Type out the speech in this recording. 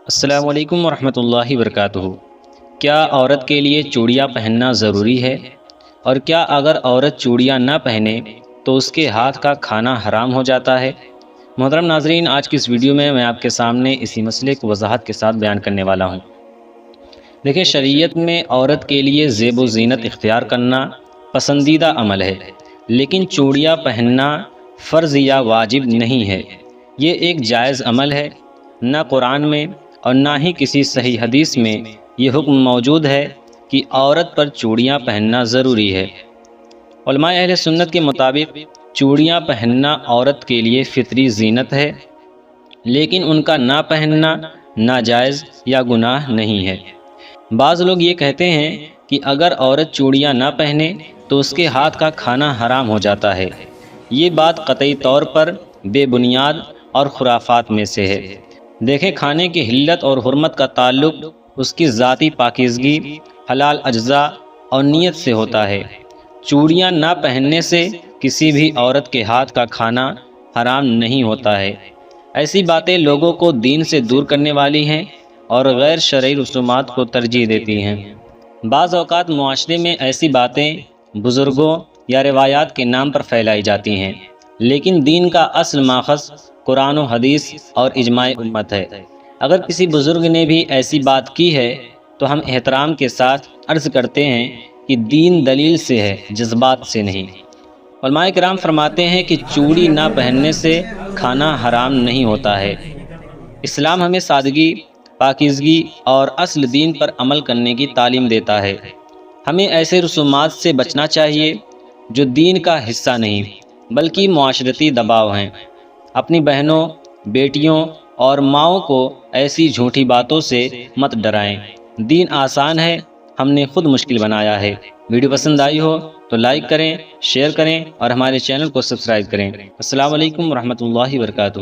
السلام علیکم ورحمۃ اللہ وبرکاتہ۔ کیا عورت کے لیے چوڑیاں پہننا ضروری ہے؟ اور کیا اگر عورت چوڑیاں نہ پہنے تو اس کے ہاتھ کا کھانا حرام ہو جاتا ہے؟ محترم ناظرین، آج کی اس ویڈیو میں آپ کے سامنے اسی مسئلے کو وضاحت کے ساتھ بیان کرنے والا ہوں۔ دیکھیں، شریعت میں عورت کے لیے زیب و زینت اختیار کرنا پسندیدہ عمل ہے، لیکن چوڑیاں پہننا فرض یا واجب نہیں ہے۔ یہ ایک جائز عمل ہے۔ نہ قرآن میں اور نہ ہی کسی صحیح حدیث میں یہ حکم موجود ہے کہ عورت پر چوڑیاں پہننا ضروری ہے۔ علماء اہل سنت کے مطابق چوڑیاں پہننا عورت کے لیے فطری زینت ہے، لیکن ان کا نہ پہننا ناجائز یا گناہ نہیں ہے۔ بعض لوگ یہ کہتے ہیں کہ اگر عورت چوڑیاں نہ پہنے تو اس کے ہاتھ کا کھانا حرام ہو جاتا ہے۔ یہ بات قطعی طور پر بے بنیاد اور خرافات میں سے ہے۔ دیکھیں، کھانے کی حلت اور حرمت کا تعلق اس کی ذاتی پاکیزگی، حلال اجزاء اور نیت سے ہوتا ہے۔ چوڑیاں نہ پہننے سے کسی بھی عورت کے ہاتھ کا کھانا حرام نہیں ہوتا ہے۔ ایسی باتیں لوگوں کو دین سے دور کرنے والی ہیں اور غیر شرعی رسومات کو ترجیح دیتی ہیں۔ بعض اوقات معاشرے میں ایسی باتیں بزرگوں یا روایات کے نام پر پھیلائی جاتی ہیں، لیکن دین کا اصل ماخذ قرآن و حدیث اور اجماع امت ہے۔ اگر کسی بزرگ نے بھی ایسی بات کی ہے تو ہم احترام کے ساتھ عرض کرتے ہیں کہ دین دلیل سے ہے، جذبات سے نہیں۔ علماء کرام فرماتے ہیں کہ چوڑی نہ پہننے سے کھانا حرام نہیں ہوتا ہے۔ اسلام ہمیں سادگی، پاکیزگی اور اصل دین پر عمل کرنے کی تعلیم دیتا ہے۔ ہمیں ایسے رسومات سے بچنا چاہیے جو دین کا حصہ نہیں بلکہ معاشرتی دباؤ ہیں۔ اپنی بہنوں، بیٹیوں اور ماؤں کو ایسی جھوٹی باتوں سے مت ڈرائیں۔ دین آسان ہے، ہم نے خود مشکل بنایا ہے۔ ویڈیو پسند آئی ہو تو لائک کریں، شیئر کریں اور ہمارے چینل کو سبسکرائب کریں۔ السلام علیکم ورحمۃ اللہ وبرکاتہ۔